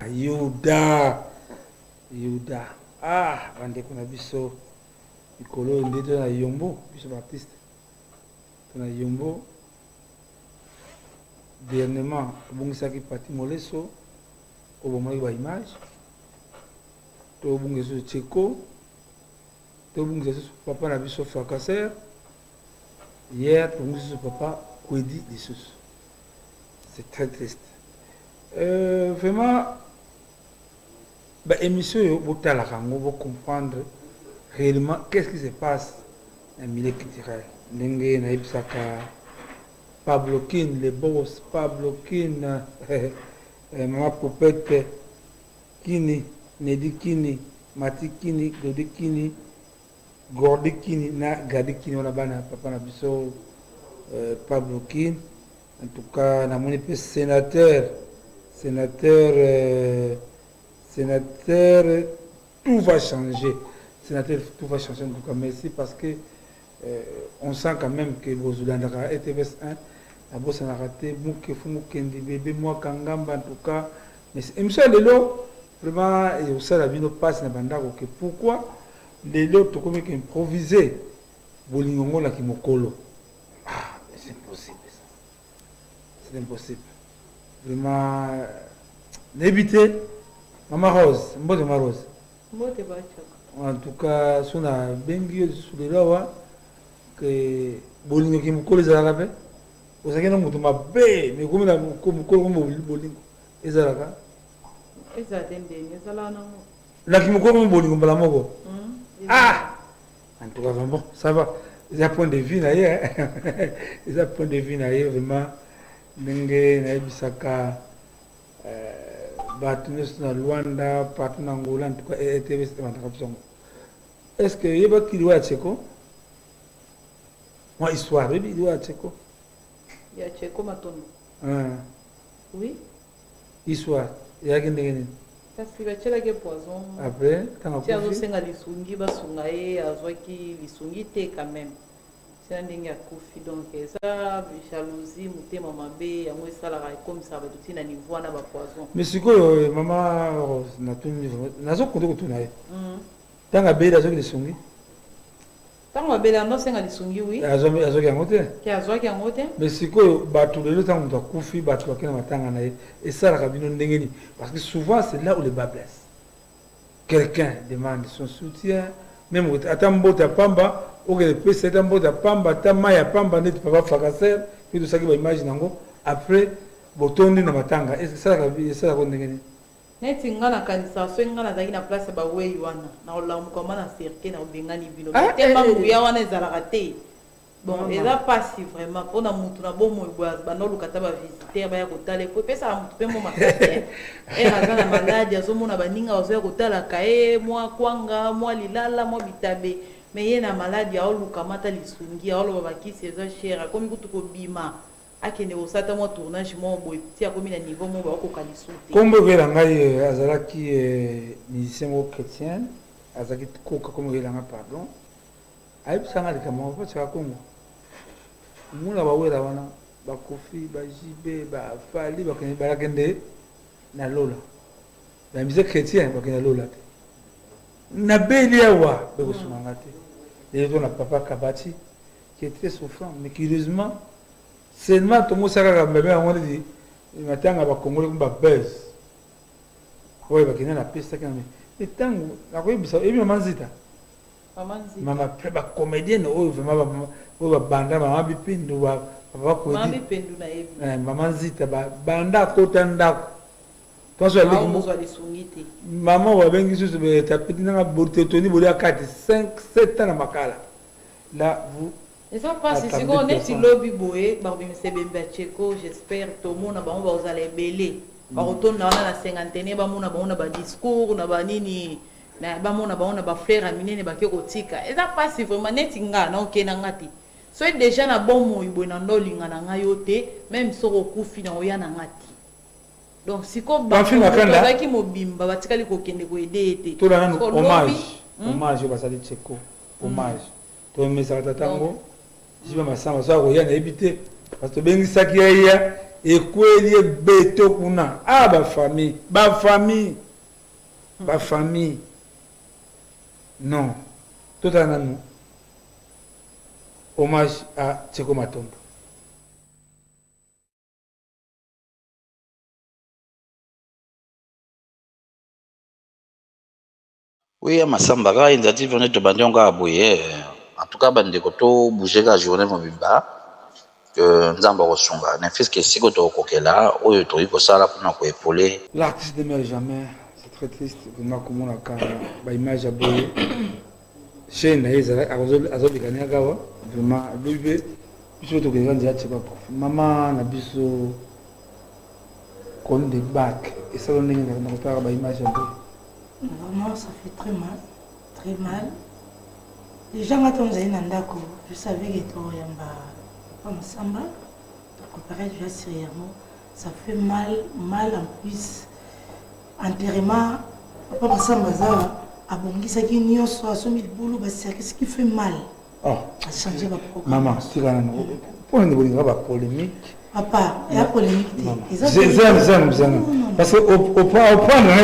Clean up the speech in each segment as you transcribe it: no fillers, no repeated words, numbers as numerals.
Yuda. Ah, bande kuna biso. Ikolo ndito na Yombo, biso Baptiste. Tona Yombo. Dernièrement, bongisaki Pati Moleso, au moment ba image. To bongiso Tcheko. To bongiso papa na biso Fracasser. Hier, bongiso papa Kwedi Lissus. C'est très triste. Vraiment, l'émission, vous comprendre réellement qu'est-ce qui se passe dans le milieu culturel. Nengue na Ipsaka, Pablo Kin, les boss, Pablo Kin, Maman Poupette, Kini, Nedi Kini, Mati Kini, Godi Kini, Gordi Kini, Gadi Kini, on a papa na biso, Pablo Kin. En tout cas, on a mon sénateur, tout va changer. Sénateur, tout va changer. En tout cas, merci parce que on sent quand même que vos Oulandara et TVS 1, la bosse a raté, Mouké Fumoukendi, bébé, moi, Kangamba, en tout cas. Mais monsieur Lelo, vraiment, et au sein de la vie, nous passe dans Bandaro. Pourquoi Lelo, tout comme improvisé, Bolingongo, la Kimokolo. Ah, mais c'est impossible. C'est impossible. Vraiment, d'éviter. Maman Rose, Mbote Ma Rose. Mbote Bachak. En tout cas, si on a bien vu sur les lois, que Bolingo qui me colle les arabes, vous savez que nous sommes bé, mais comme la Bolingo, les arabes. Les arabes, les arabes. La qui me colle Bolingo, la mogo. Ah! En tout cas, bon, ça va. Ils ont point de vue d'ailleurs. Ils ont point de vue d'ailleurs, vraiment. Ndenge na Ibisaka batunes na Luanda partout na Angola en tout cas ETV c'était ma. Est-ce que yeba kiliwa Tcheko moi histoire bibi doit Tcheko ya Tcheko matono oui histoire ya kendenge kasi bachela ke poison après tanga ko azo senga lisungi basunga ye azwaki lisungi te quand même. C'est un dingue à Kofi, donc ça, jalousie, mutema mabe, yango esalaka comme ça, batuti na niveau na ba poison. Mais sikoyo maman na tuni nazo kondo kutuna ye. Tanga bela zo lisungi. Tanga bela no senga lisungi oui. Azo yango te. Ki azo yango te. Mais sikoyo batu lelo tanga muta Kofi batu akena matanga na ye esalaka bino ndenge ni parce que souvent c'est là où le bas blesse. Quelqu'un demande son soutien, même atambota pamba. Ok, puis c'est un beau de pamba, tamaya pamba, net papa Fracasser, puis tout ça qui va imaginer après, botondi na matanga. Est-ce que ça la connaît? Net ingana kanisa, so ingana zaki na place ba weyi wana. Na ola mukoma na cirque na obengani bilo. Te mambu ya wana ezalaka te. Bon, et là pas si vraiment pour na mutu na bomo ibwaza ba no lukata ba visiter ba ya kotala ko pesa mutu pe mo makate. Et azana maladi azomona baninga ozoya kotala kae mwa kwanga mwa lilala mwa bitabe. Mais il y a une maladie, il y a un lisungi, il y a un cher, comme il y a bima, akende osata mo tournage mo boy, ti a comme na niveau mo ba ko kalisuti. Comme vous voyez azalaki musicien chrétien, azaki koka comme vous pardon. Aïe sanga de kama pas ça Congo. Muna ba wera wana ba Kofi ba JB ba Fali ba kende na lola. Ba musicien chrétien ba kende lola. Na beliawa ba ko sumangate. Et on a papa Kabati qui est très souffrant, mais curieusement, seulement tout le monde s'est dit, on dit, il m'a dit, on va Congolais comme buzz. Oui, parce qu'il y a la piste. Mais tant que, la quoi, il y a maman Zita. Maman, la comédienne, oh, vraiment, banda, maman Bipindu, papa Kodi. Maman Zita, banda, Kotanda. Maman va bien que ce tapis dans la Tony Bolia 4, 5, 7 ans à Makala. Là, vous. Et ça passe, si on est sur lobby boé, Barbim Sebemba Tcheko, j'espère que tout le monde va aller belé. Par retourne dans la cinquantaine, on a discours, on a nini, on a frère à mine, on a kotika. Et ça passe vraiment net inga, non, kenangati. Soit déjà na bon mot, il y a un dolinga na yote, même sur le coup final, il y a un ngati. Donc si comme bah qui mobimba batikali ko kende ko aider tout là hommage au basali Tcheko hommage to mais ça tatango si ba masamba so ko yana ebité parce que bengi saki ya et quoi les béto kuna ah ba famille non tout à nous hommage à Tcheko Matombo. Oui, Massamba, quand il a dit venez te bander encore à bouiller. En tout cas, bande koto bouger la journée mobimba. Que nzamba kosonga. Na fils que si koto kokela, oyo to iko sala pour na ko épauler. L'artiste ne meurt jamais. C'est très triste. Vraiment comme on a quand ba image à bouiller. Chez Naïza, azo bikania gawa. Vraiment bébé. Biso to kelanga dia tcheba prof. Maman na biso comme des bacs et ça on est dans le ba image à bouiller. Vraiment, ça fait très mal. Très mal. Les gens attendent Nandako. Je savais que tu pas Massamba. Préparer déjà sérieusement. Ça fait mal en plus. Enterrement, Papa Massamba, a bongi ça qui n'y a soit soumis le boulot, c'est ce qui fait mal. Oh, à changer ma programme. Maman, c'est quand même pour une polémique. Papa, il y a polémique. J'aime. Parce que au point, moi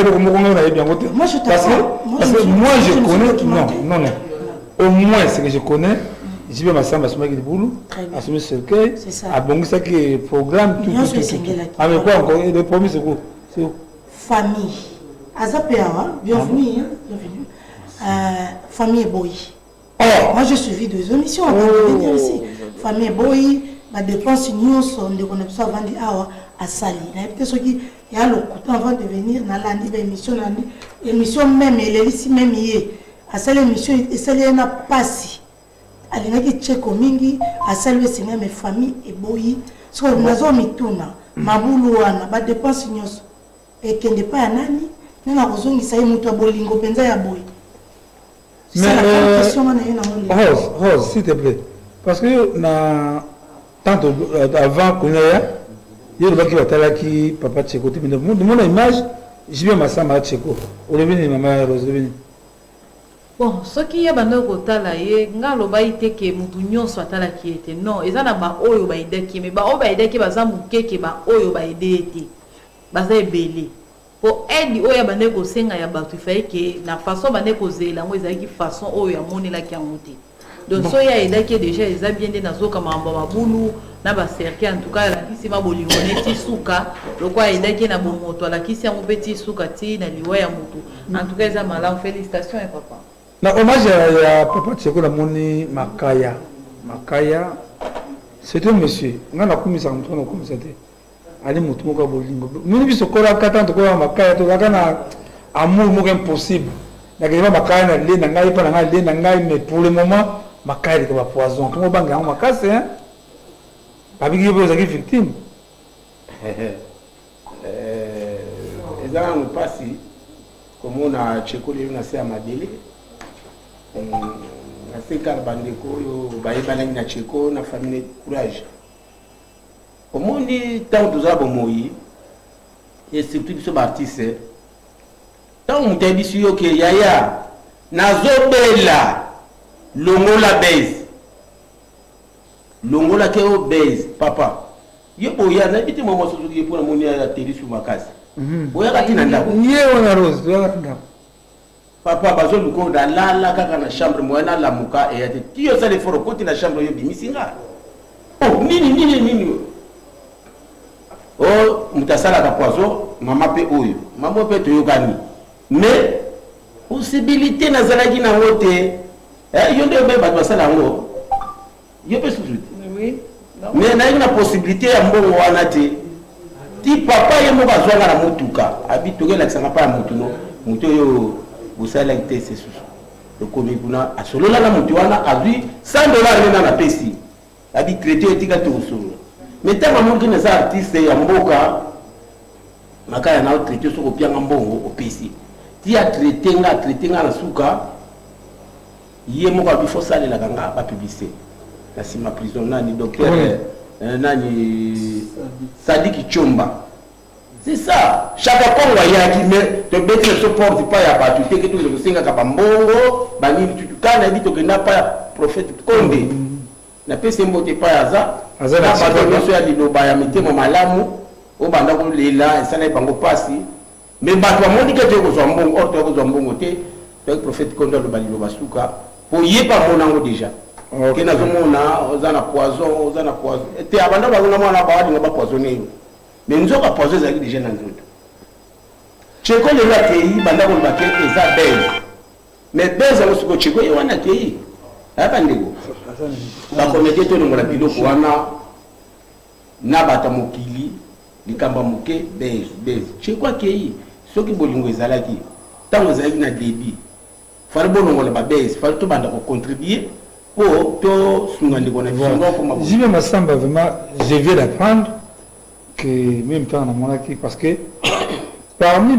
je parce que moi je connais, non. Au moins ce que je connais, j'ai bien ma samba sur le boulot, à ce cercueil, à bon ça qui est programme tout. Ah mais quoi encore le premier c'est quoi? C'est famille. Azapéawa, bienvenue. Famille Boy. Moi je suivi 2 émissions avant de venir ici. Famille Boy. La dépense nyonso de connexion avant de à Sali. Peut-être ce qui y a le coup avant de venir dans l'émission même elle est ici même hier. À cette émission et celle n'a pas si. Elle n'a que Tcheko mingi à celle c'est même famille et boyi. Ce que nous avons mis tout na mabulu wana ba dépense nyonso et qui n'est pas nani na besoin ça y muto bolingo penza ya boy. C'est la question na Rose, s'il te plaît. Parce que na tant avant qu'on ait il y a qui papa Tcheko de mon image j'ai bien ma samba Tcheko au revenu maman Rose revenu bon ce qui est bando kotala ye ngalo ba iteke mutu nyonso atala ki était non ezana ba oyo ba ideki mais ba oyo ba ideki baza mukeke ba oyo ba ideti baza ebele po aide oyo bande ko senga ya batu faye ke na façon bande ko zela ngo ezaki façon oyo ya monela ki amuti. Donc, si il y a déjà les bien des nazo comme un bababulu, n'a pas cercle en tout cas la qui s'est ma bolingoneti souka, le quoi il y a qui n'a bon moto, la qui s'est un petit souka ti na liwa ya moto. En tout cas, ça m'a là félicitations et papa. Na hommage à papa Tcheko la moni Makaya. Makaya, c'est un monsieur. On a commis ça, on a commis ça. Ali moto moka bolingo. Nous biso kola kata to kola Makaya to kana amour moka impossible. Na kema Makaya na le na ngai pa na ngai le na ngai mais pour le moment Makaya comme poison. Tout le monde a makase hein. Avec qui vous êtes victime. Ezana mpasi comme on a Tcheko le na se amadele. Na se karbandeko yo baibana na Tcheko na famille courage. Omondi tant tuza bomoyi et surtout ce artiste. Tant on t'a dit yo ke yaya nazobela longola base. Longola ke o base papa. Yo boya na biti mama so ki pour moni ya télé sur makasi. Boya ka tinanda. Nié on a rose, ndako. Papa bazo luko da la kaka na chambre moyena la muka et ate tiyo ça les foro côté na chambre yo bimisinga. Oh nini. Oh mutasala ka poison mama pe oyo. Mama pe to yokani. Mais possibilité na zalaki na wote yo nde be bato basala ngo. Yo pe sous. Oui. Mais na une possibilité ya mbongo wana te. Ti papa ye mo bazwanga na mutuka. Abitoke la kisanga pa ya mutuno. Muto yo busala ite c'est sous. Le komi kuna asolola na mutu wana azui $100 na pesi. Abi traité etika to solo. Mais tant maman qui n'est artiste ya mboka makaya na traité so kopianga mbongo opesi. Ti a traité nga na suka ye mo ka bifo sale la kanga ba publicité. La sima prison nani docteur nani Sadiki Chomba. C'est ça. Chaque Congo ya qui met te bête se porte pas ya ba tu te que tout le singa ka mbongo bani tu kana dit que n'a pas prophète Konde. Na pese mbote pas ya za Azala bato nyonso ya liloba ya mitema malamu oyo banda kolela esala bango pasi mais bato bamoni ke te kozwa mbongo or te kozwa mbongo te donc prophète kondo aloba liloba suka po yeba monango déjà ke nazomona oza na poison te abanda bazonga mwana bawalinga bapoisonne yo mais nzoka poison ezalaki déjà na nzoto cheko lelo akei banda koloba ke eza bese mais bese yango sikoyo cheko ye wana akei ayaka ndeko bakomete tolongola biloko wana na bata mokili likambo moke bese cheko akei soki bolingo ezalaki ntango ezalaki na debi fali bolongola babese fali tobanda kocontribue po tosunga ndeko na biso. Jibe Massamba, vraiment, je viens d'apprendre que même temps, on a monaki parce que parmi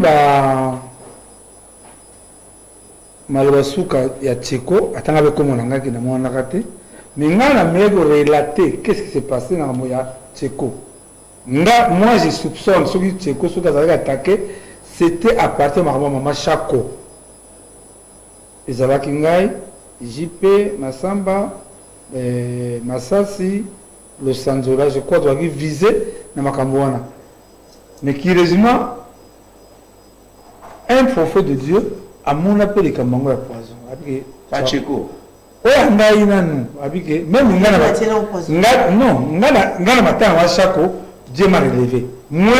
Malwasuka et Tcheko, attends avec comment on a qui n'a pas raté, mais on a mieux relater qu'est-ce qui s'est passé dans le Tcheko. Moi, je soupçonne ceux qui Tcheko, ceux qui ont attaqué, c'était à partir de Maman Chako. Les Alakingai, JP, Massamba, Massasi, Los Angeles, je crois, doit viser dans Makambouana. Mais qui résume un prophète de Dieu, à mon appel, les Kambango à poison. Pacheko. Oui, même non, ngana matin à Chako, Dieu m'a relevé. Moi,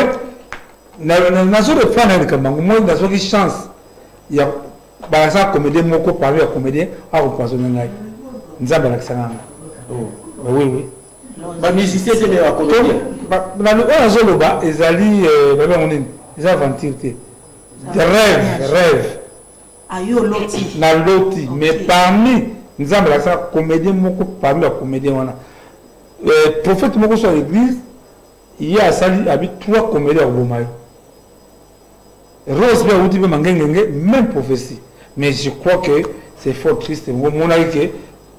na zo de prendre le Kambango, moi, na zo qui chance. Il y a par exemple comédien moko parler à comédien à repoisonner ngai. Nzamba la kisanga. Oui. Ba musicien c'est les comédien. Na le on zo loba ezali baba onini. Les aventures des rêves. Ayo loti. Na loti, mais parmi Nzamba la kisanga comédien moko parmi à comédien wana. Prophète moko sur l'église, il y a sali habite 3 comédiens au Bomayo. Rose bien outil même prophétie. Mais je crois que c'est fort triste. Mon avis que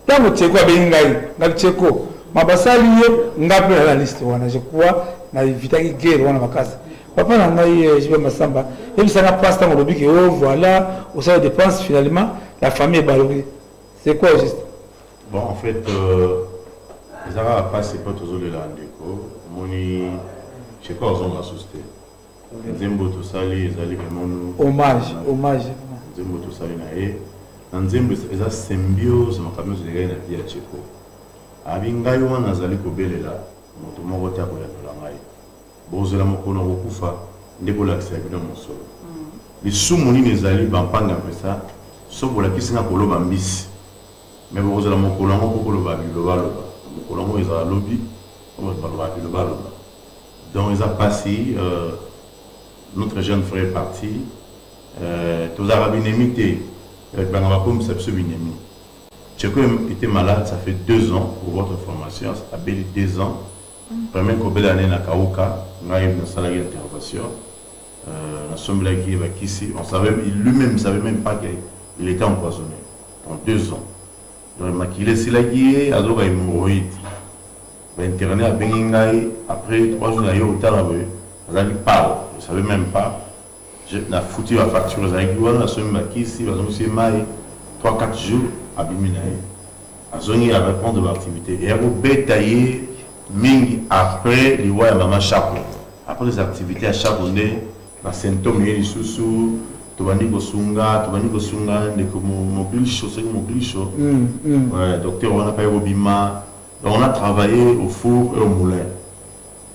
tant que Tcheko a bien gagné, Tcheko, ma basali n'a pas la liste. Je crois na éviter que guerre wana makasi. Papa n'a pas je vais Massamba. Et ça n'a pas tant au but que oh voilà, au sein des dépenses finalement la famille est balourée. C'est quoi juste? Bon en fait les arabes passent pas toujours le landeko. Moni Tcheko ont la société. Nzembo tosali ezali vraiment hommage nzembo tosali na ye na nzembo eza symbiose makambo ezali na vie ya Tcheko abi ngai wana azali kobelela moto moko te akoyanola ngai bozela mokolo kokufa nde bolakisa bino mosolo lisumu nini ezali bampanga mpesa so bolakisi nga koloba mbisi me bokozela mokolo yango po koloba bilobaloba mokolo yango ezala lobi baloba bilobaloba donc eza pasi notre jeune frère est parti. Tous Arabes inimités, Bangabakoum Sapso Binemi. Tcheko était malade, ça fait 2 ans pour votre formation, ça fait 2 ans. Première que année na Kaouka, on a eu une salle d'intervention. La somme là qui est ici, on savait, lui-même ne savait même pas qu'il était empoisonné en 2 ans. Donc il est là qui est, à l'heure hémorroïde. Interné à Bengingaï, après 3 jours, il y a eu autant de parle. Je ne savais même pas. J'ai foutu la facture aux Aïgouans, la somme ici, la somme maï, 3-4 jours à Biminaï. À Zoni à répondre de l'activité. Et à vous bétailler, Ming après les rois et maman Chapo. Après les activités à Chaponais, la symptôme est sous Tobani Kosunga, mobile chaud, c'est mobile chaud. Docteur, on n'a pas eu Robima. On a travaillé au four et au moulin.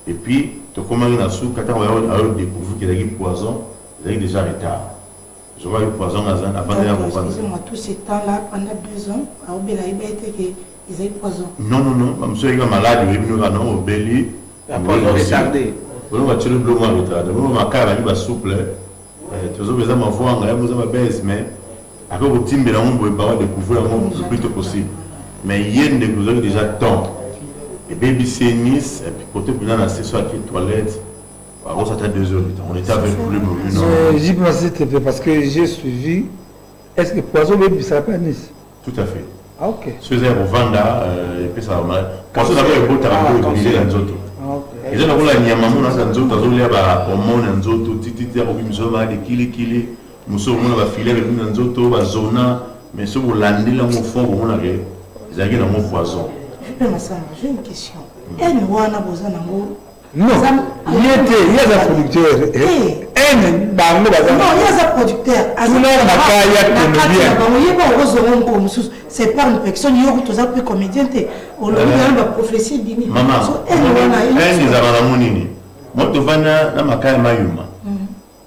Et puis, comment il a su, quand on a découvert qu'il y avait poison, il y avait déjà retard. Je vois le poison avant d'aller à comprendre. Excusez-moi, tous ces temps-là, pendant 2 ans, à Obéla, il était qu'ils avaient poison. Non, monsieur est malade, il est venu à nous, au Béli. La poison retardée. On va tuer le bleu retardé. On va faire un souple. Tu as besoin de m'avoir, on a besoin de baisse, mais après, au team, on peut pas découvrir le plus tôt possible. Mais il y a une découverte déjà temps. Et baby c'est Nice, et puis côté dans la session avec les toilettes, on s'attend 2 heures du temps. On était avec le moment. J'y pense parce que j'ai suivi. Est-ce que poison baby ça s'appelle Nice? Tout à fait. Ah ok. Ce que au Vanda, et puis ça va mal. Quand on avait un beau travail, il est dans Zoto. Et je n'ai pas la niamamou dans Zoto, dans Zoto, au monde dans Zoto, titi, au Gimsoma, des kili, nous sommes dans filet avec nous dans Zoto, à Zona, mais ce que vous landez là au fond, vous avez dans mon poison. Massamba, j'ai une question. ene wana boza nango non il y a un producteur ene bango baza non il y a un producteur c'est pas une personne yo to za pe comédien te on le dit ba prophétie dini maman ene za bana munini moto vana na makaya mayuma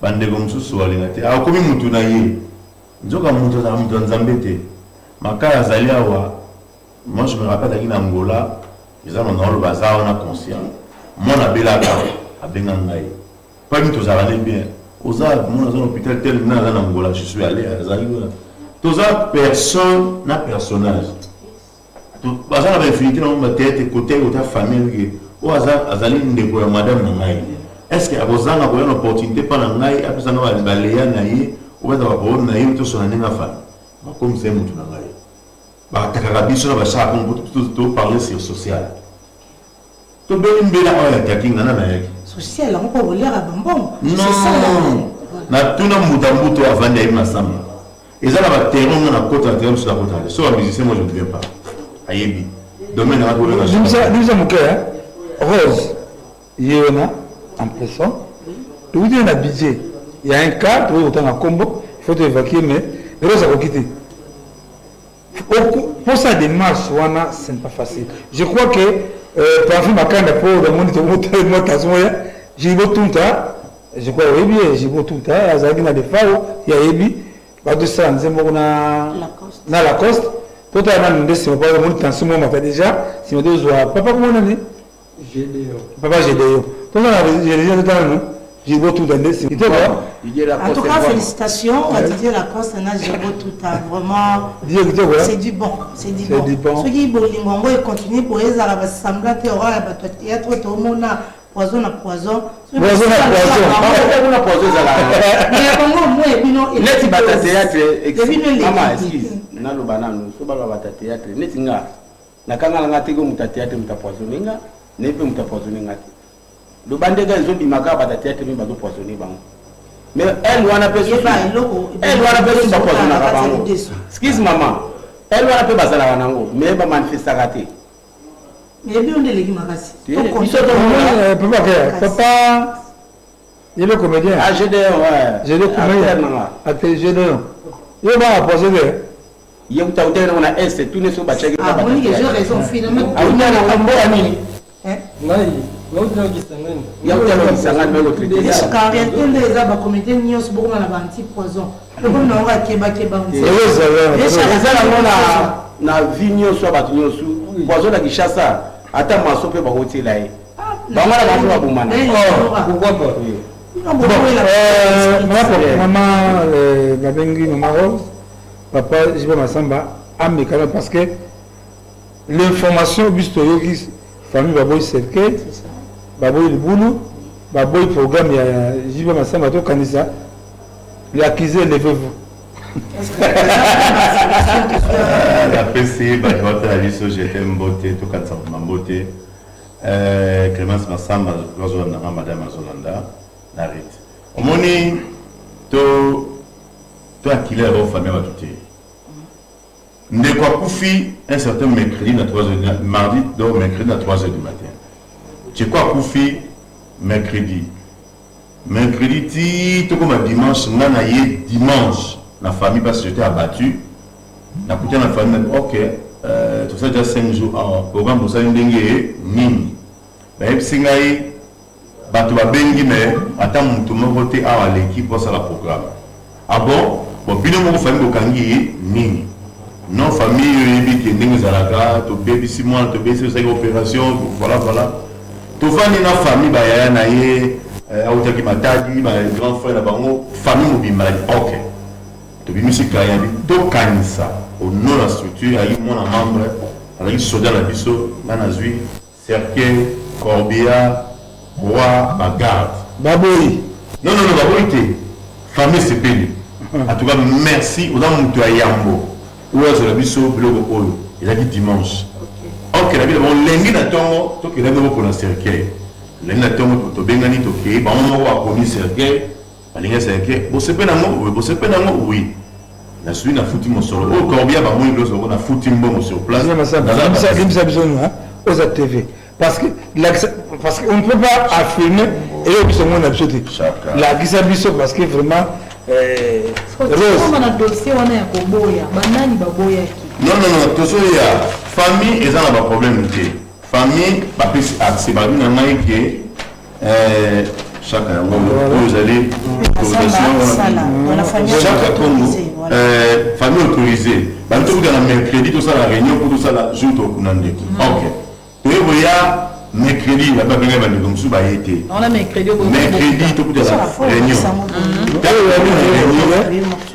bande ko mususu walinga te akomi mutu na ye nzoka mutu za mutu nzambe te makaya zalia wa moi je me rappelle qu'il Angola ils ont un bazar on a conscient mon abelaka abenga ngai pas du tout ça va bien oza mon dans un hôpital tel na Angola je suis allé à Zaïre tous ça personne na personnage tout bazar la infinité dans ma tête côté ou ta famille ou azali ndeko ya madame ngai est-ce que abozanga ko une opportunité pas ngai apesa na baleya na ye ou ba ba bon na ye to so na nga fa comme c'est mutu na ngai ba takaka biso na ba cha pour parler sur social. Tu peux me dire social, on peut lire à bonbon. Non, na tuna mutambuto avant d'aller ensemble. Et ça va terron na côte à terre sur la côte. Soit musicien moi je ne viens pas. Ayebi. Domaine à trouver la chose. Nous sommes Rose. Yéona en pression. Tout est un budget. Il y a un cas, tu veux autant un combo, il faut évacuer mais Rose a quitté. Pour sa démarche, ce n'est pas facile. Je crois que parfois ma canne pour le monde de j'ai beau tout le temps, je crois oui j'ai beau tout le temps, azagina de fao, il y a ebi, pas de ça, nous na la coste, tout à l'heure nous sommes pas le monde dans ce moment déjà, si on dit papa comment on est, papa j'ai des tout j'ai déjà dans nous. J'ai beau tout donner, c'est en tout cas, félicitations à Didier Lacoste, j'ai beau tout vraiment. C'est du bon, c'est du bon. Ceux qui veulent continuer pour les arabes semblant théâtre au monde poison à poison. Poison à poison. On a poison à la. Mais comment moi net bata théâtre maman excuse na lo banano so ba bata théâtre net nga na kanga nga teko muta théâtre muta poisonner nga ne pe muta poisonner nga. Le bandega ils ont dit maga bata théâtre mais ba do poisonner bango. Mais elle wana pe so elle wana pe so poisonner bango. Excuse maman. Elle wana pe bazala wanango mais ba manifester raté. Mais bien on est les makasi. Papa il est comédien. Ah GD ouais. GD comédien. Acteur GD. Il va poser il y a un temps on a est tout ne sont pas checker pas. Ah oui, j'ai raison finalement. Ah on a un bon ami. Hein? Il y a un temps qui s'engage mais l'autre. Car il y a des abats comédiens nios beaucoup na ba anti poison. Le bon on va keba. Na vigno so ba tunyo su poison na kishasa ata maso pe ba hotela yi. Ba mara ba ba bomana. Pourquoi pas? Maman, la bengi, maman Rose, papa, je vais m'assembler à mes canaux parce que l'information, historique, famille, baboy, cercle, baboy, le boulot, baboy, programme, je vais m'assembler à tout candidat, l'acquisé, levez-vous. La PC, la liste, j'étais en beauté, tout cas, ma beauté. Clémence Massamba, Madame Azolanda. N'arrête. Au moment tu as killé la famille à tout. Ne quoi Koufi un certain mercredi à 3h, mardi, donc mercredi à 3h du matin. Tu quoi Koufi mercredi. Mercredi, tu comme dimanche, dimanche, la famille parce que j'étais abattu. La coûté la famille, ok, tout ça déjà 5 jours. Alors, programme pour ça, une dengue, nini. Mais si bato babengi mais ata mutu moko te awa l'équipe pour ça la programme. Ah bon bino moko famille bokangi nini non famille yebi ndenge zalaka to baby si moi to baby c'est opération voilà to vani na famille ba yaya na ye autaki matadi ba grand frère na bango famille mobimba OK to bimisi kaya bi to kanisa au nom la structure ayi mon membre ayi soda la biso na zui cercle corbia roi bagarde baboy non baboy famille c'est payé en tout cas merci aux gens de Yambo où est la biso blog oyo il a dit dimanche OK la vie bon lundi na tongo to que la no pour la cercle lundi na tongo to bengani to ke ba mo wa koni cercle balinga cercle bo sepe na mo oui na suis na fouti mon solo au corbia ba mo iloso na fouti mbongo sur place ça ça besoin hein aux TV parce qu'on ne peut pas affirmer et puis on a absolu la qui s'habille parce que vraiment on a dossier on a koboya banani baboya non tout il y a famille et ça n'a pas problème famille pas plus accès ba na ngai que chacun vous allez famille autorisée ba tout dans la mercredi tout ça la réunion pour tout ça la jour au kunandeki OK et vous ya mercredi la ba benga ba comme ça ba été on a mercredi tout de la réunion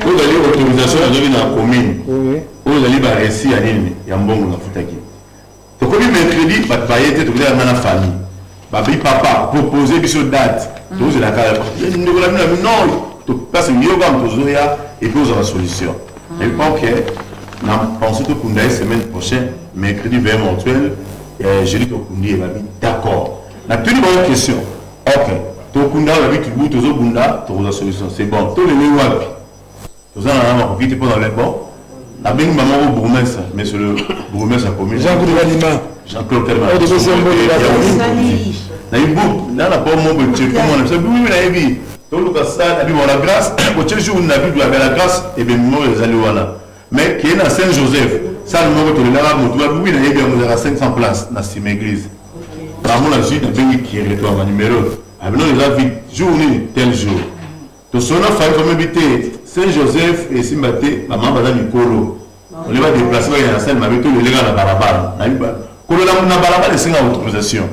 vous allez autorisation de la commune vous allez ba récit à nini ya mbongo na futaki to ko bi mercredi ba été tout dans la famille ba bi papa proposer biso date tout la kala non to parce que yo gam to zoya et puis vous aurez solution et OK na pensez tout pour la semaine prochaine mercredi 20 mensuel jeudi to kundi ba bi d'accord na toute bonne question OK to kunda ba bi tu to zo bunda to za solution c'est bon to le le wapi to za na ma kokite pendant le bon la bing maman au bourgmestre monsieur le bourgmestre commune Jean-Claude Telma na ibu na pas mon petit comment on sait oui na ibi to lu ka sa abi la grâce ko tchéjou na bi la grâce et bien mo les aliwana mais qui est dans Saint-Joseph ça le moment to le là mo to oui na ibi on a 500 places dans cette église par mon la suite de qui est toi ma numéro abi non les avis journée tel jour to sona fa comme habiter Saint-Joseph et Simbate maman va dans Mikolo on les va déplacer dans la salle ma beto le gars na barabara na iba kolo na barabara c'est une autorisation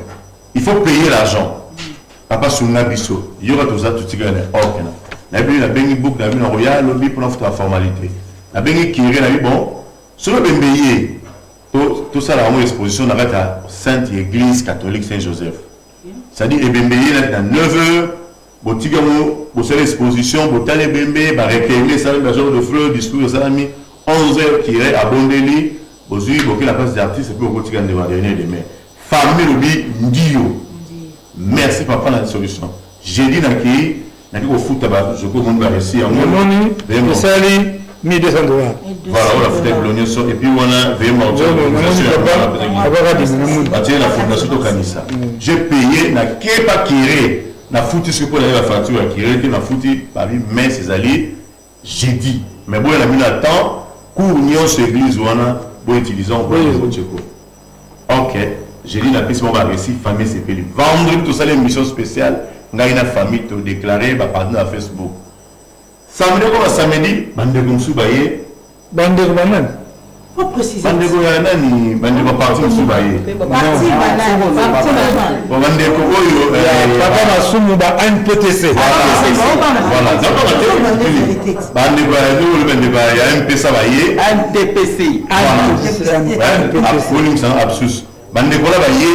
il faut payer l'argent papa sunga biso il y aura tout ça tout tigane OK na bi na bengi book na bi na royal lobby pour faire formalité na bengi kiré na bi bon sur le bembeye tout ça la exposition na la Sainte Église catholique Saint-Joseph c'est-à-dire e bembeye na 9h botigamo bo faire exposition bo tale bembe ba recueillir ça le genre de fleurs discours ça mis 11h kiré à Bondeli bozui boki la place des artistes et puis au tigane de dernier demain famille lobby ndio merci papa la solution j'ai dit naki au foot je peux mon réussir en mon sali 1200 $. Voilà, on a fait avec l'oignon et puis on a vraiment la fondation de Kanissa. J'ai payé na kepa kiré na foutu ce pour la facture à kiré que na foutu par mais ses alliés j'ai dit mais bon la mis à temps cours union sur église ou on a bon utilisant pour les autres. OK. J'ai dit la piste mon récit famille c'est payé. Vendredi tout ça l'émission spéciale nga ina famille te déclarer ba partenaire à Facebook. Samedi comme samedi bande comme soubaye bande comme faut préciser bande ko ya nani bande ko parti soubaye parti bande ko oyo papa masumu ba NPTC voilà bande ko ya no bande ba ya MPC baye NTPC absolument sans absus bande ko la baye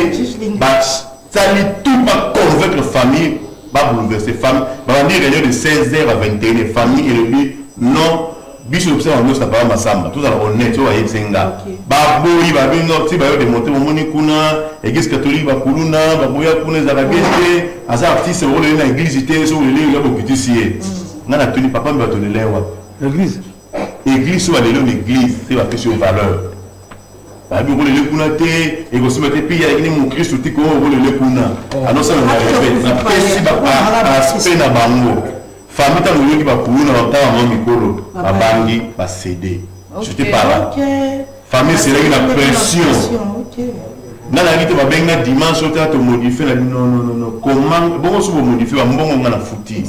ba sali tout pas convaincre la famille va bouleverser femmes va dire réunion de 16h à 21h famille et le but non biso observe en ça pas masamba tout ça honnête tu vois yenga ba boyi ba bino ti ba yo démonter moni kuna église catholique ba kuluna ba boya kuna za bagete asa artiste au na église té so le le ba kitisié ngana tuni papa mba tuni lewa église so aller l'église c'est la question valeur ba bi ko le kuna té et ko se mettre puis avec mon Christ ti ko le kuna alors ça on répète na pesi ba aspect na bango famille ta loyoki ba kuna ba ta mo mikolo ba bangi ba céder je te parle famille c'est la pression na la vite ba benga dimanche ta to modifier la non comment bon so modifier ba mbongo ngana futi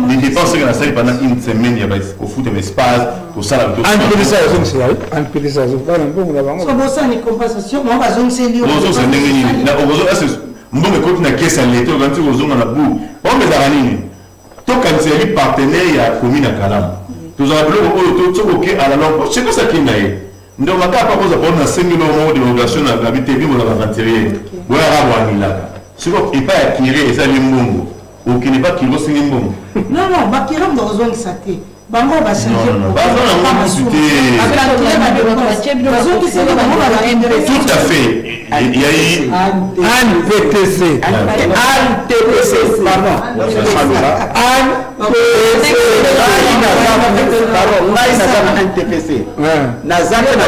les dépenses que na salle pendant une semaine ya ba au foot mais espace tout ça la tout en pédissa je parle un peu on va so bo ça ni compensation on va zone c'est lié on so ndenge nini na ozo est mbongo ko na caisse à l'été quand tu ozo na bu on me za nini to quand c'est partenaire ya commune à Kalam tous en bleu to OK à la longue c'est quoi ça qui naie ndo makapa kwa sababu na 5 millions de obligation na gravité bi mo la rentrer bo ya rawa ni là siko et pas acquérir ça les mbongo ou qui n'est pas qui reçoit mbongo non bakira ndo zone saté bango ba changer non pas discuter tout à fait il y a eu NPTC pardon NTPC nazaka na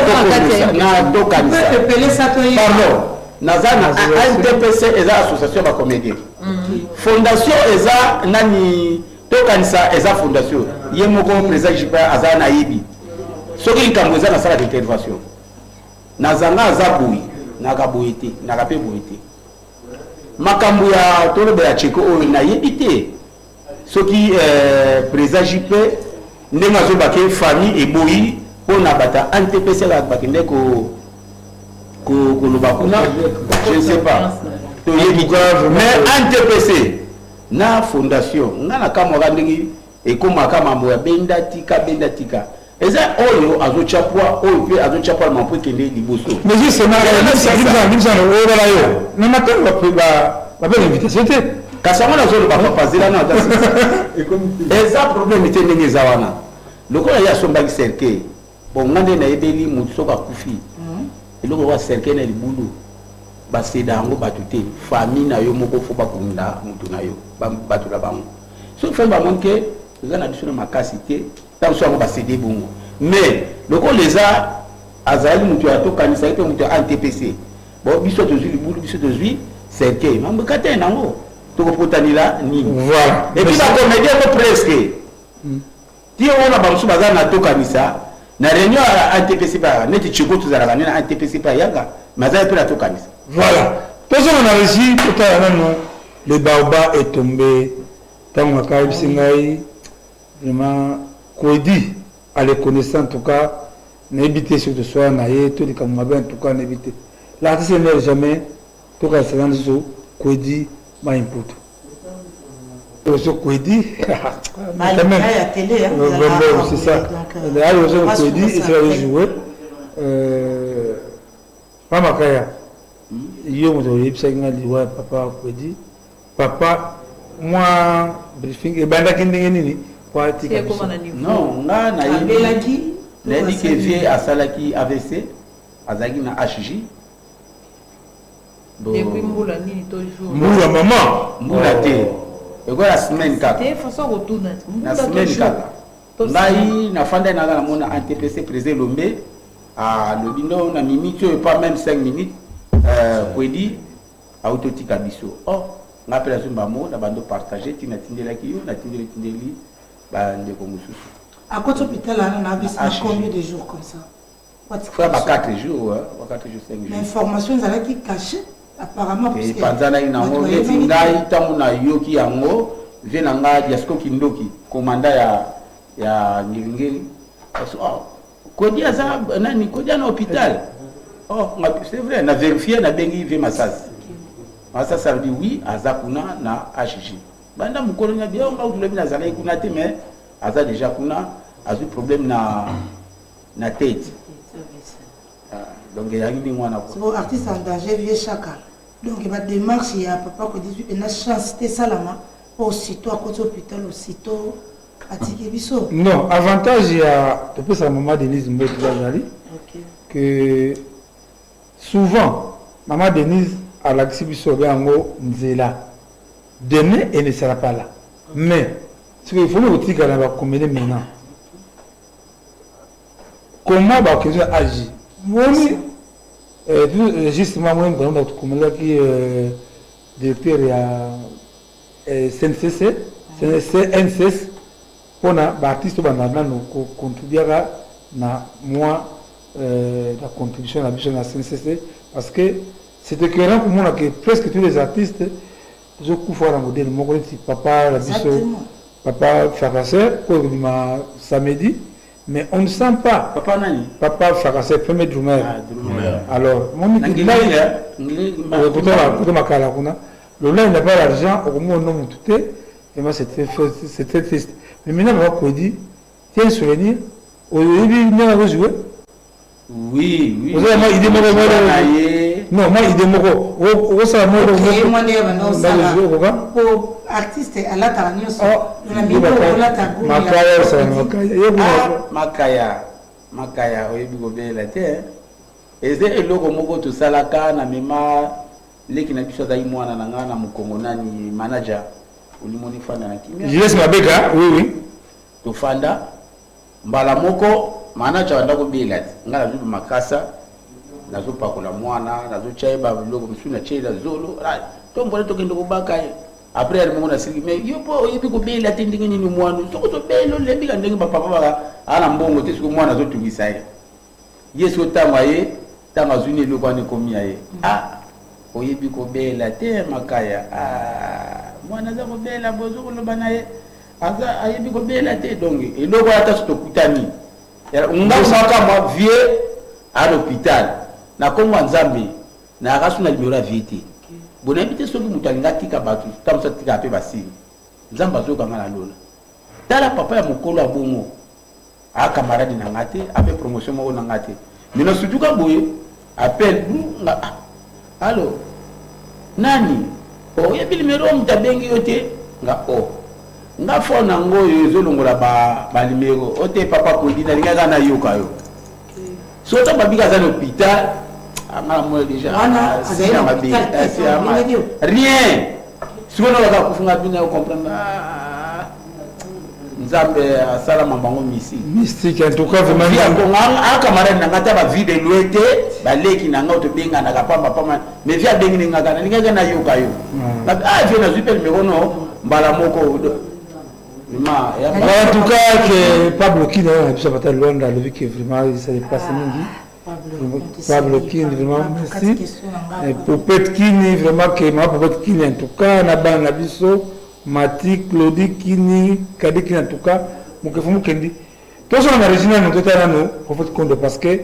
tokanisa pardon nazana ANTPC eza association ba comédien fondation eza nani tokanisa eza fondation ye moko président jipa aza na yibi soki likambo eza na sala d'intervention nazanga aza boyi nakaboye te nakape boye te makambo ya tolobe ya cheko oyo nayebi te soki président jipe ndenge azobake famille eboyi mpona bata ANTPC bakende koloba kuna je ne sais pas mais ANTPC na fondation nga na kamwaka ndenge ekomaka mambo ya benda tika eza oyo azochapwa oyo mpe azochapwa mampo ekende liboso mais justement oyebala yo na matanga bape l'invitation te kasi yango nazoloba papazela na eza problème te ndenge eza wana lokola ye asombaki cercueil bon nga nde nayebeli motu soki akufi eloko wa cercueil na libulu baseda yango bato te famille na yo moko fo bakunda motu na yo bato na bango soki fo bamonke eza na biso na makasi te ntango so yango basede bongo mais lokola eza azali motu atokanisaki mpe motu ya ANTPC bon biso tozwi libulu biso tozwi cercueil mamboka te nango tokopotanila nini epuis bacomédie ko presque ti ona bamosusu baza na tokanisa na réunion ya ANTPC pa neti chiko tozalaka nde na ANTPC pa yanga mais aza mpe na tokanisa voilà tozomona régi totala nano le baoba est tombé ntango akayebisi ngai vraiment Koedi à les connaissants en tout cas nayebi te soki toswala na ye to likambo mabe en tout cas nayebi te l'artiste ne meurt jamais tokaisaka ndiso Koedi maimputu so Koedi c'est ça d'ailleurs Koedi il va jouer pas makaya yo moto oyebisaki nga liwa papa Koedi papa moi briefing ebandaki ndenge nini po atika biso non nga nayebi nayebi ke vie asalaki AVC azalaki na HJ depuis mbula nini toujours mbula maman mbula te ekola semaine kaka na semaine kaka ngai nafanda nanga namona ANTPC président Lombe alobi ndo na minute oyo pas même 5 minutes Koedi autotika biso nga mpe nazwi mbamo na bando partage tina tindelaki yo natindeli bandeko mosusu à quoi hôpital on a visité combien de jours comme ça fois 4 jours 5 jours l'information ezala qui cachée apparemment parce que panzana ina ngo neti ngai tango na yoki yango vie na nga Diasco Kindoki commandant ya ngilingeli Koedi aza nani Koedi na hôpital c'est vrai na vérifier na bengi vie Masasi ça veut dire oui azakuna na HG banda mukolo nya bien on va vous le bien azala kuna te mais aza déjà kuna azu problème na tête donc il y a une mwana ko so artiste en danger vieux chaka donc il va démarche ya papa ko 18 na chance te salama aussitôt à côté hôpital aussitôt atiki biso non avantage ya to pesa maman Denise Mbeto Zali que souvent maman Denise à l'exhibition nzela demain elle ne sera pas là mais ce qu'il faut nous dire qu'elle va communiquer maintenant comment va que agir moi justement moi quand on a communiqué qui directeur ya CNCC CNCS pour na artiste bandana nous contribuer na moi la contribution à la mission de la CNCC parce que c'est éclairant pour moi que presque tous les artistes je couvre un modèle mon papa la biso papa Fakassé pour ma samedi mais on ne sent pas papa nani papa Fakassé premier drummer alors mon là il makala kuna le là il n'a pas l'argent au moins non tout est et moi c'était triste mais maintenant on va dire tiens souvenir au début il a joué oui vous avez idée non moi idée moko o ça moi pour artiste à la tarnios na makaya oyebi kobela te eze eloko moko tosalaka na mema leki na biso azali mwana na nga na mokongo nani manager olimoni fanda na kimia Julius Mabeka oui tofanda mbala moko manager wanda kobela nga na zuba makasa nazopakola mwana nazotyayeba biloko mosusu natyela zolo tombona tokende kobaka ye après ali mongo nasiki mais yo mpo oyebi kobela te ndenge nini mwana soko tobela olembika ndenge bapapa baka ana mbongo te soki mwana azotungisa ye ye soki ntango aye ntango azwi na eloko wana ekomi ya ye oyebi kobela te makaya mwana aza kobela bozo koloba na ye aza ayebi kobela te donc eloko wana taso tokutani ngamaka mwa vie à l'hôpital na komwa nzambe na akasu na libero ya vie te bonayebi te soki moto alinga tika bato tamosa tika ape basini nzambe azokanga na lola tala papa ya mokolo ya bongo akamaradi na nga te ape promotion moko na nga te mino sutuka boye appel nga alo nani oyebi limero moto abengi yo te nga nga fo nango oyo ezolongola balimero ote papa kodina lingaka na yoka yo so ta babika aza na hôpital angala moyo déjà rien sikono baka kufunga bina yo comprendre nzambe asala mambango mystique en tout cas vraiment camarade na ngata ba vide loete baleki na ngauto benga na kapamba pama mais via bengi ngaka na ngaka na yoka yo vient na zipel mekono mbala moko en tout cas que Pablo Kine a pas Luanda le que vraiment ça dépasse mingi Pablo Kine vraiment merci pour Pet Kine vraiment que ma Pet Kine en tout cas na bana biso Mati Claudie Kine Kadi Kine en tout cas mon que fumu kendi to so na regina no tata no ko fait compte parce que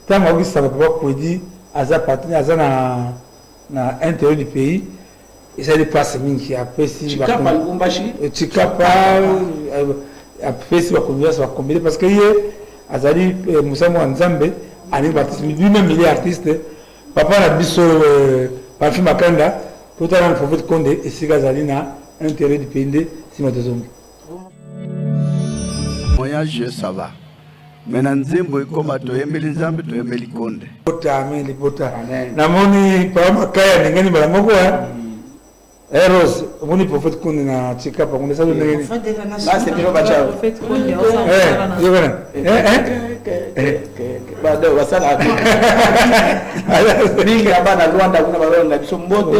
tant que ça va pas dire aza partenaire aza na intérieur du pays et ça dépasse mingi après si Chikapa Lubumbashi Chikapa après si va combiner parce que hier azali Moussa Nzambe ani artiste lui-même il est artiste papa na biso parfum makanda tout à l'heure faut faire compte et si gazali na intérêt du pays de Simatozongi voyage ça va mais na nzembo ekoma toyembeli nzambe toyembeli konde amen libota namoni pa makaya ngeni bala moko Eros, on est prophète qu'on a checké par on est ça de là c'est toujours bacha prophète qu'on est ba do wasala mingi abana Luanda kuna ba na biso mbote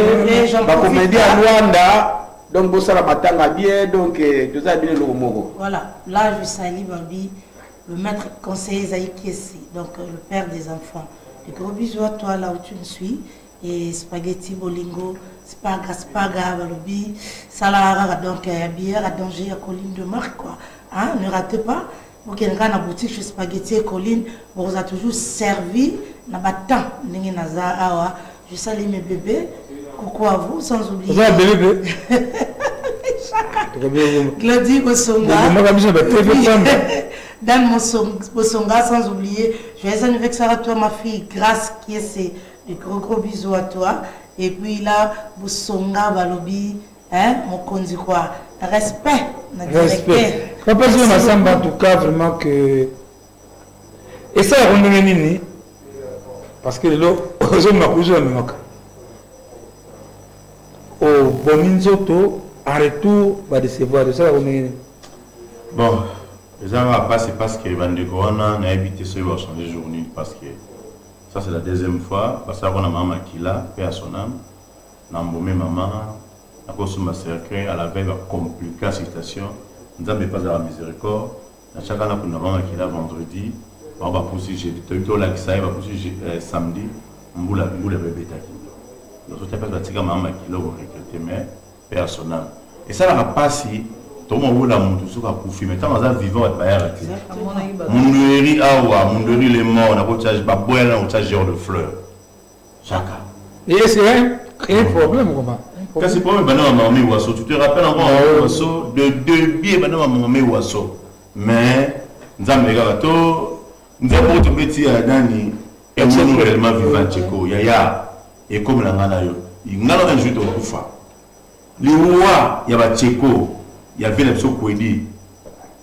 ba comédien Luanda donc bosala matanga bien donc tout ça bien le moko voilà là je salue Babi le maître conseiller Zaï Kiesi donc le père des enfants de gros bisous à toi là où tu me suis et spaghetti bolingo spaga balobi salara donc bière à danger à Colline de Marque quoi hein ne ratez pas vous qui dans la boutique chez spaghetti et Colline vous a toujours servi na batan ndenge naza awa je salue mes bébés coucou à vous sans oublier bébé Claudie Bosonga Dan Bosonga sans oublier joyeux anniversaire à toi ma fille Grâce qui est c'est des gros bisous à toi et puis là Bosonga Balobi hein mon conduit quoi respect papa je m'assemble en tout cas vraiment que et ça on est nini parce que là je m'accuse à me au bominzoto en retour va décevoir de ça on est bon les gens va passer parce que bandeko wana na habité ce va changer journée parce que ça c'est la deuxième fois parce qu'on a maman qui là paix à son âme n'embaumer maman à cause de ma cercle à la veille va compliquer la situation nous n'avons pas à la miséricorde à chaque année pour maman qui là vendredi on va pousser jeudi tout là qui ça va pousser samedi mboula bébé taki nous autres pas la tika maman qui là pour recruter mais paix à son âme et ça va passer tout le monde a monté sur la couffie mais tant que vivant est pas arrêté mon awa mon les morts on a pas charge pas boire là on charge genre de fleurs chacun et c'est un problème comment quand c'est problème maintenant maman oiseau tu te rappelles encore oiseau de deux billets maintenant maman oiseau mais nzambe gato nzambe to beti ya dani et mon réellement vivant cheko ya et comme la ngana yo ngalo un jour to kufa les rois ya ba cheko il y avait les choses qui dit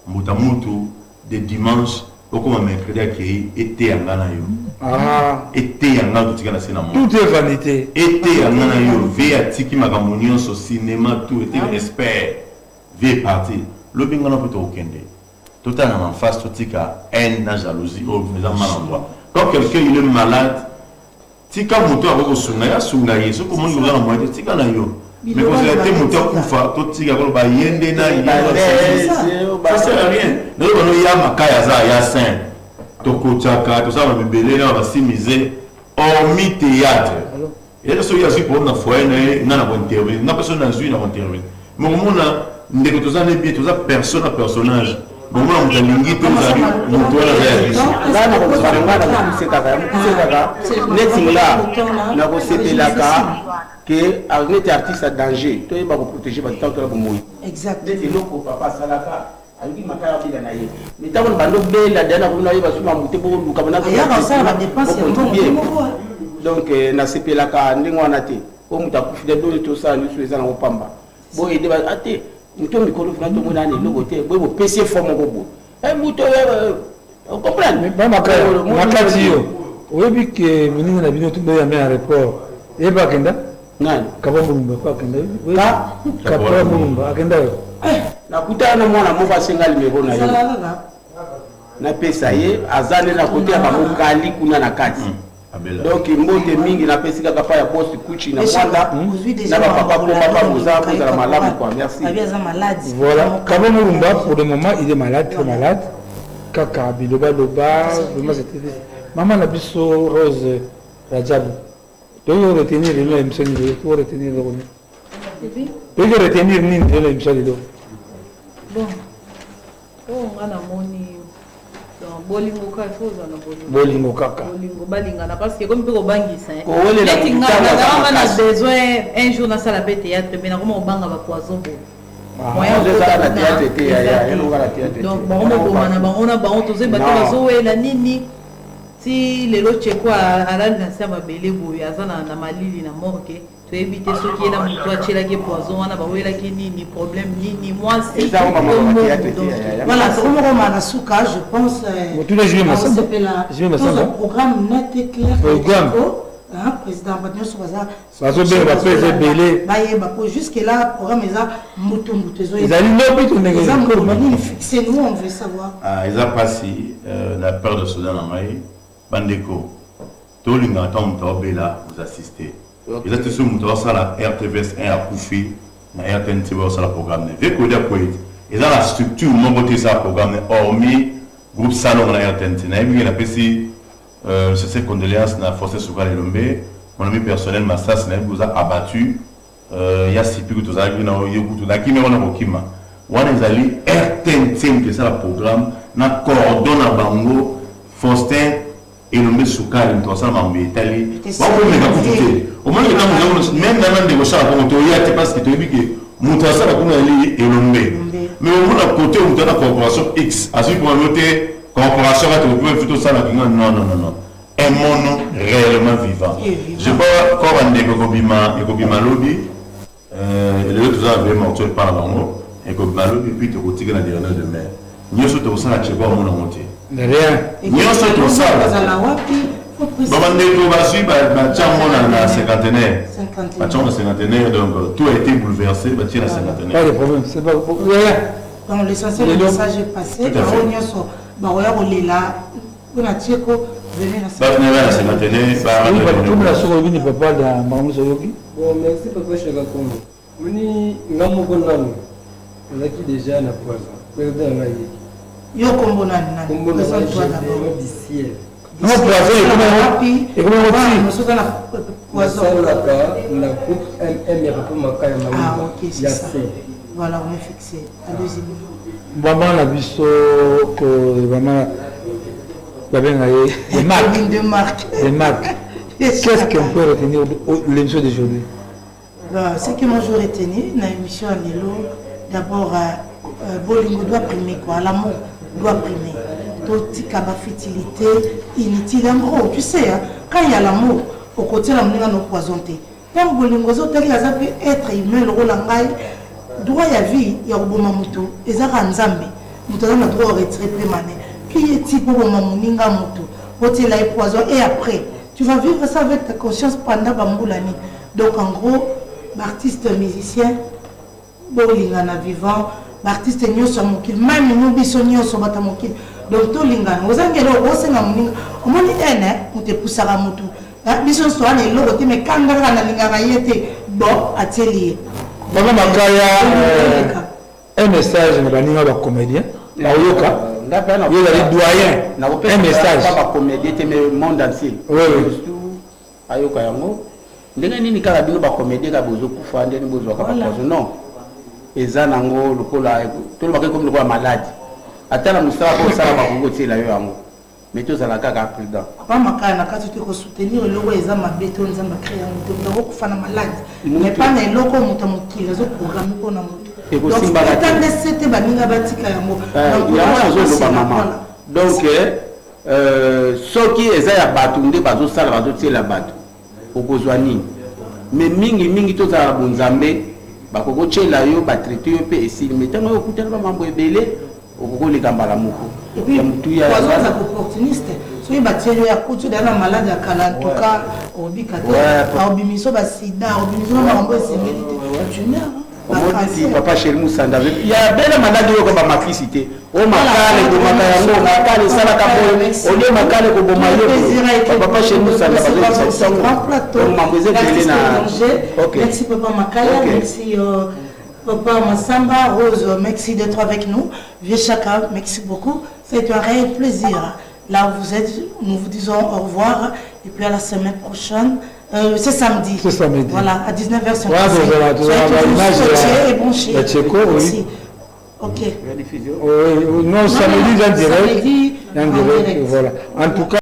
Moutamutu de dimanche au comme mercredi qui était en Ghana était en Ghana tout est vanité était en Ghana yo via tiki magamunion au cinéma tout était respect via parti le bingana peut au kende tout en face tout tika haine na jalousie au maison mal endroit quand quelqu'un il est malade tika moto ako sunga ya sunga yeso ko mon ngona mo ite tika na yo mais quand il a été moto kufa to tika ko ba yende na ça sert à rien no no ya makaya za ya saint to ko chaka to ça va bebele na ba simiser hormis théâtre et so ya pour na foi na bon intervenir na personne na zui na bon intervenir mais on a ndeko to za ne bien to za personne à personnage bon moi on talingi to za moto la réaction là na ko paranga na kuseka netingla na ko sepelaka que avec artiste à danger to ba ko protéger ba tant to moi exact c'est loko papa salaka aliki makaya bila na ye mais tant bando bela dana ko na ye ba suma muté bo luka bana ko ya ça va dépenser donc na sepelaka ndingo wana te ko muta kufida do to ça ni sueza na opamba bo ede ba ate muto mikolo funa to mona ni logo te bo PC forme bobo muto on comprend mais pas makati yo oyebi ke mininga na bino tumbe ya me aéroport eba kenda nani kaba mulumba kwa kenda kaba mulumba akenda yo na kutana mwana moko asengali mebo na yo na pesa ye azane na kote ya bamokali kuna na kati donc mbote mingi na pesi kaka pa ya boss kuchi na mwanda na papa pour papa muza pour malamu quoi merci voilà kaba mulumba pour le moment il est malade très malade kaka biloba loba vraiment c'était maman na biso Rose Rajabu doit retenir le émission de pour retenir le rôle doit retenir ni le émission de bon oh ngana moni donc bolingo ka chose na bolingo kaka bolingo balingana parce que comme peko bangisa neti ngana besoin un jour na sala théâtre mais na comment banga ba poison bo moyen de la théâtre ya donc bon on bango na bango toze batela zo wela nini si lelo cheko ala na sama bele boye azana na malili na morgue to éviter ce qui est na muto achela ke poison wana ba wela ke nini problème nini moi c'est voilà c'est comme on a souka je pense tous les jours un programme net et clair programme président Badnyo Sobaza bazo be ba pese belé ba pour jusque là programme eza muto zo ils allaient lobi to négocier c'est nous on veut savoir ils a passé la peur de Soudan en mai bandeko to linga tam to bela vous assister ils étaient sur muto ça la RTVS 1 a couffé na RTNT ça la programme ne veut dire quoi ils ont la structure non voté ça programme hormis groupe salon na RTNT na bien la PC c'est ces condoléances na forcé souvent les lombé mon ami personnel Massas na vous a abattu ya sipi que tous avez na yokutu na kimi wana bokima wana ezali RTNT que ça le programme na coordonne na bango Faustin et le Sukari to ça mambe Italie ba ko me ka kututé au moins que dans même dans des recherches pour to ya parce que to bi que muta ça ko na li et lombe mais au moins côté on la corporation X à ce pour noter corporation va te plutôt ça là non un mono réellement vivant je vois quand on est kobima lobby le tout ça avait mortu par la bango et kobima lobby puis te retirer la dernière de mer nyoso to ça la cheba mon monter rien nyoso to ça la wapi baba ndeko basui ba tchango na cinquantenaire ba tchango na cinquantenaire donc tout a été bouleversé ba tira cinquantenaire pas de problème c'est pas dans l'essentiel du message est passé ba nyoso ba oya kolela kuna tieko venez na cinquantenaire ba comme la soro ni papa da mamu soyoki bon merci papa Chaka Kombo muni ngamo bonano on a qui déjà na poison perdre na yiki yo kombo nani kombo na du ciel non poison et comment on dit na poison la groupe MM ya papa makaya ah ok c'est ça voilà on est fixé allez-y maman la biso que vraiment des marques. Qu'est-ce qu'on peut retenir de l'émission d'aujourd'hui? Ce que moi je retenir dans l'émission Anelo, d'abord, Bolingo doit primer quoi, l'amour doit primer. Toute fertilité inutile, en gros, tu sais, hein, quand il y a l'amour, au côté de l'amour, on a poisonné. Quand Bolingo peut être humain, le rôle en gaille, droit à vie, il y a un bon mamuto, et ça rend Zambé, nous avons le droit de retirer prémané. Qui est type pour mamuninga moto, hôtel et poison, et après, tu vas vivre ça avec ta conscience pendant Bamboulani. Donc en gros, l'artiste musicien, Bolingana vivant, l'artiste nyo sur mon kill, même nous bisonnions sur Batamokil. Donc tout lingana, vous avez dit, vous avez dit, on te pousse à la moto. biso so ana eloko te mais kanga kana lingaka yete bon atelier Baba Makaya un message na baninga ba comédien bayoka yo la doyen un message ba comédien te mais monde entier oui ayoka yango ndenge nini kala bino ba comédien ka bozo kufa ndeni bozo ka pozo non eza nango lokola to ba comme lokola malade atala musala ko sala ba kongo tela yo yango mais to sala kaka président Papa Makaya na kati te ko soutenir eloko eza mabeto nzamba créer moto ndako kufa na malade mais pas na eloko moto mokili zo programme ko na moto donc tande c'était baninga batika yango donc soki eza ya bato nde bazo sala bazo tiela bato okozwa nini mais mingi tozala bonzambe bakoko tiela yo batraite yo mpe esili mais ntango oyo okutana bamambo ebele okokoleka mbala moko ya motu ya opportuniste soki batieli ya kutu dana malade ya kala ntuka obika te aobimiso basida obimiso bamambo esengeli te papa Chéri Moussanda il y a belle malade yo ba makisité o makale ko makaya makale sala ka boyo o le makale ko boma yo papa Chéri Moussanda ba grand plateau merci papa Makaya merci papa Massamba Rose merci d'être avec nous vieux Chaka merci beaucoup c'est un réel plaisir là où vous êtes nous vous disons au revoir et puis à la semaine prochaine. C'est samedi. C'est samedi. Voilà, à 19h55. Voilà, et bon chez oui. Ok. Non, samedi, en direct. Voilà. En tout cas.